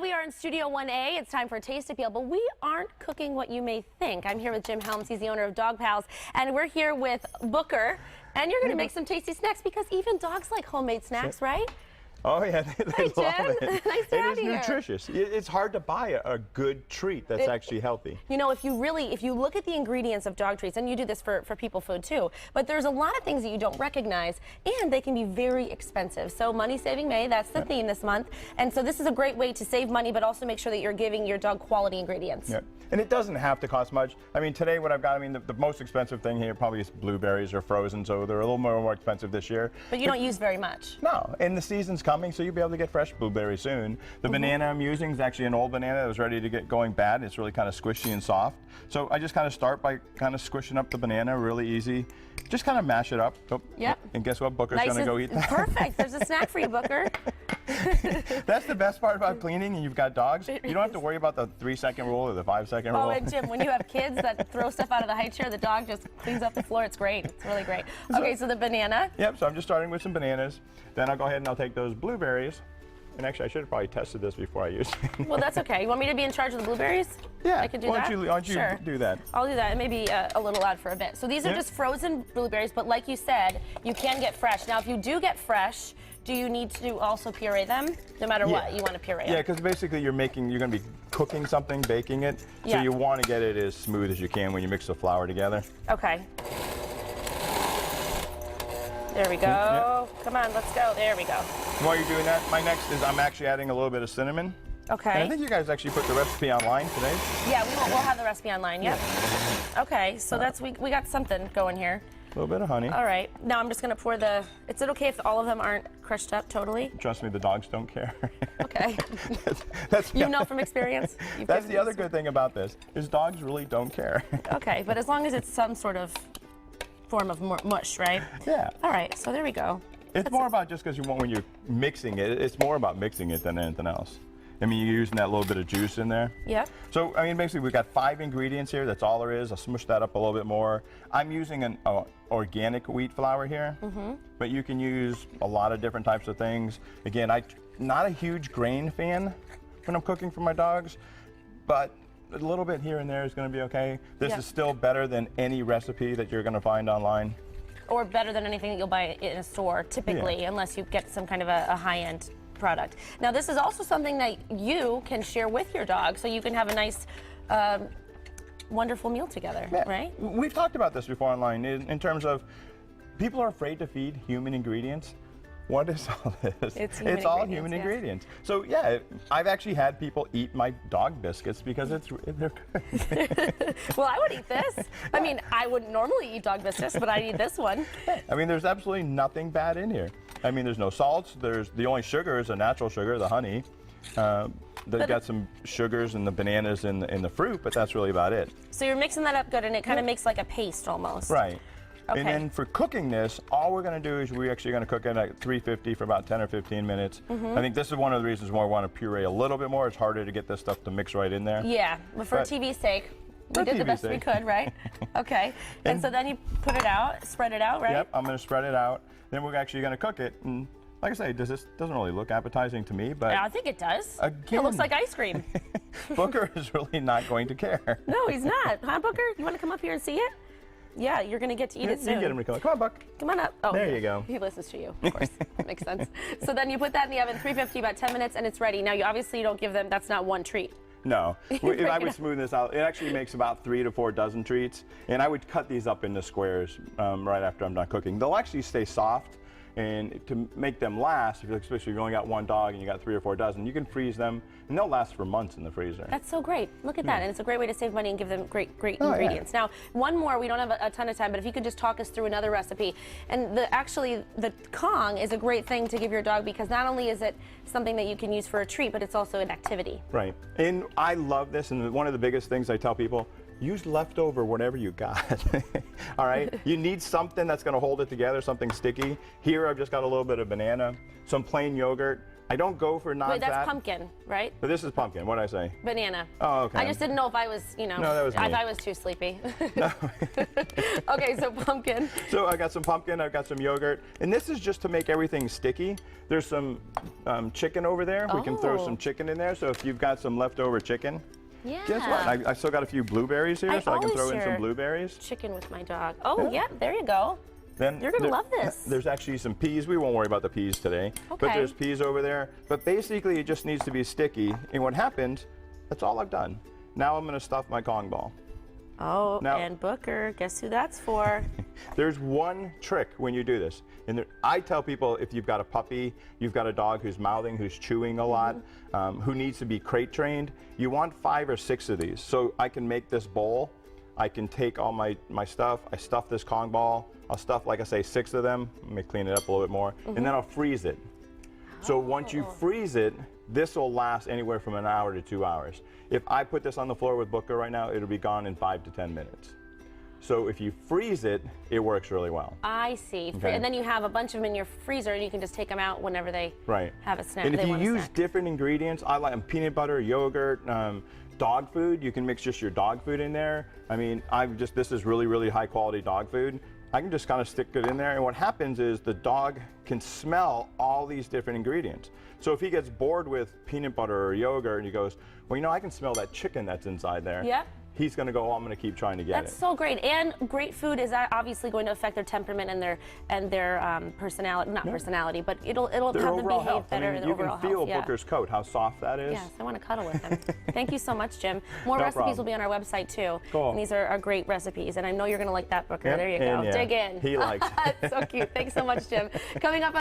we are in Studio 1A. It's time for a taste appeal, but we aren't cooking what you may think. I'm here with Jim Helms. He's the owner of Dog Pals, and we're here with Booker, and you're going to make some tasty snacks because even dogs like homemade snacks, right? Oh yeah, they love it. Nice to have you here. It is nutritious. It's hard to buy a good treat that's actually healthy. You know, if you look at the ingredients of dog treats, and you do this for people food too, but there's a lot of things that you don't recognize, and they can be very expensive. So Money Saving May, that's the theme this month. And so this is a great way to save money, but also make sure that you're giving your dog quality ingredients. Yeah. And it doesn't have to cost much. I mean, today what I've got, the most expensive thing here probably is blueberries or frozen, so they're a little more expensive this year. But you don't use very much. No, and the season's coming, so you'll be able to get fresh blueberries soon. The banana I'm using is actually an old banana that was ready to get going bad. It's really kind of squishy and soft. So I just kind of start by kind of squishing up the banana, really easy. Just kind of mash it up. Oh, yep. And guess what? Booker's going to go eat that. Perfect. There's a snack for you, Booker. That's the best part about cleaning and you've got dogs. You don't have to worry about the 3-second rule or the 5-second rule. Oh, and Jim, when you have kids that throw stuff out of the high chair, the dog just cleans up the floor. It's great. It's really great. Okay, so the banana. Yep, so I'm just starting with some bananas. Then I'll go ahead and I'll take those blueberries. And actually, I should have probably tested this before I used it. Well, that's okay. You want me to be in charge of the blueberries? Yeah. I can do that? Why don't you do that? I'll do that. It may be a little odd for a bit. So these are just frozen blueberries, but like you said, you can get fresh. Now, if you do get fresh, do you need to also puree them? No matter what, you want to puree them. Yeah, because basically you're going to be cooking something, baking it. So you want to get it as smooth as you can when you mix the flour together. Okay. There we go. Come on, let's go. There we go. While you're doing that, my next is I'm actually adding a little bit of cinnamon. Okay. And I think you guys actually put the recipe online today. Yeah, we'll have the recipe online. Yep. Okay, so that's we got something going here. A little bit of honey. All right. Now I'm just going to pour the. Is it okay if all of them aren't crushed up totally? Trust me, the dogs don't care. Okay. that's you know from experience. That's the other good thing about this is dogs really don't care. Okay, but as long as it's some sort of form of mush, right? Yeah. All right. So there we go. It's more about just because when you're mixing it, it's more about mixing it than anything else. I mean, you're using that little bit of juice in there. Yep. So, I mean, basically, we've got 5 ingredients here. That's all there is. I'll smush that up a little bit more. I'm using an organic wheat flour here, but you can use a lot of different types of things. Again, I'm not a huge grain fan when I'm cooking for my dogs, but a little bit here and there is going to be okay. This is still better than any recipe that you're going to find online. Or better than anything that you'll buy in a store, typically, unless you get some kind of a high-end product. Now, this is also something that you can share with your dog, so you can have a nice, wonderful meal together, right? We've talked about this before online in terms of people are afraid to feed human ingredients. What is all this? It's all human ingredients. So yeah, I've actually had people eat my dog biscuits because they're good. Well, I would eat this. I mean, I wouldn't normally eat dog biscuits, but I'd eat this one. I mean, there's absolutely nothing bad in here. I mean, there's no salts. There's the only sugar is a natural sugar, the honey. They've got some sugars and the bananas in the fruit, but that's really about it. So you're mixing that up good, and it kind of makes like a paste almost. Right. Okay. And then for cooking this, all we're going to do is we're actually going to cook it at 350 for about 10 or 15 minutes. I think this is one of the reasons why I want to puree a little bit more. It's harder to get this stuff to mix right in there. Yeah, but for TV's sake, we did the best we could, right? Okay. And so then you put it out, spread it out, right? Yep, I'm going to spread it out. Then we're actually going to cook it. And like I say, this doesn't really look appetizing to me, but yeah, I think it does. Again, it looks like ice cream. Booker is really not going to care. No, he's not. Huh, Booker? You want to come up here and see it? Yeah, you're going to get to eat it soon. You get him to come. Come on, Buck. Come on up. Oh, there you go. He listens to you, of course. That makes sense. So then you put that in the oven, 350, about 10 minutes, and it's ready. Now, you obviously don't give them, that's not one treat. No. If I would smooth this out, it actually makes about 3 to 4 dozen treats, and I would cut these up into squares right after I'm done cooking. They'll actually stay soft. And to make them last, especially if you only got one dog and you got 3 or 4 dozen, you can freeze them, and they'll last for months in the freezer. That's so great. Look at that, and it's a great way to save money and give them great ingredients. Now, one more. We don't have a ton of time, but if you could just talk us through another recipe. And actually, the Kong is a great thing to give your dog because not only is it something that you can use for a treat, but it's also an activity. Right. And I love this, and one of the biggest things I tell people, use leftover whatever you got. All right? You need something that's going to hold it together, something sticky. Here I've just got a little bit of banana, some plain yogurt, I don't go for non-fat. Wait, that's pumpkin, right? But this is pumpkin. What did I say? Banana. Oh, okay. I just didn't know if I was, you know, No, that was if me. I was too sleepy. Okay, so pumpkin. So I got some pumpkin, I've got some yogurt, and this is just to make everything sticky. There's some chicken over there. We can throw Oh. some chicken in there, so if you've got some leftover chicken, Yeah. guess what? I still got a few blueberries here, I so I can always throw in some share blueberries. Chicken with my dog. Oh, Yeah. yeah, there you go. Then You're gonna love this. There's actually some peas. We won't worry about the peas today. But Okay. there's peas over there. But basically, it just needs to be sticky. And what happens, that's all I've done. Now I'm going to stuff my Kong ball. Oh, Now- and Booker, guess who that's for? There's one trick when you do this. And I tell people if you've got a puppy, you've got a dog who's mouthing, who's chewing a lot, who needs to be crate trained, you want 5 or 6 of these. So I can make this bowl. I can take all my stuff. I stuff this Kong ball. I'll stuff, like I say, 6 of them. Let me clean it up a little bit more. And then I'll freeze it. So once you freeze it, this will last anywhere from an hour to 2 hours. If I put this on the floor with Booker right now, it'll be gone in 5 to 10 minutes. So if you freeze it, it works really well. I see. Okay. And then you have a bunch of them in your freezer, and you can just take them out whenever they Right. have a snack. And if they you want a use snack. different ingredients, I like peanut butter, yogurt, dog food. You can mix just your dog food in there. I mean, this is really, really high quality dog food. I can just kind of stick it in there, and what happens is the dog can smell all these different ingredients. So if he gets bored with peanut butter or yogurt and he goes, well, you know, I can smell that chicken that's inside there. Yep. He's going to go, oh, I'm going to keep trying to get That's it. so great, and great food is obviously going to affect their temperament and their personality, not personality, but it'll Their have them overall behave health. better. I mean, their you overall can feel health. Yeah. Booker's coat, how soft that is. Yes, I want to cuddle with him. Thank you so much, Jim. More No recipes problem. will be on our website too. Cool. And these are great recipes, and I know you're going to like that, Booker. Yep, There you go. and yeah, Dig in. he likes it. So cute. Thanks so much, Jim. Coming up.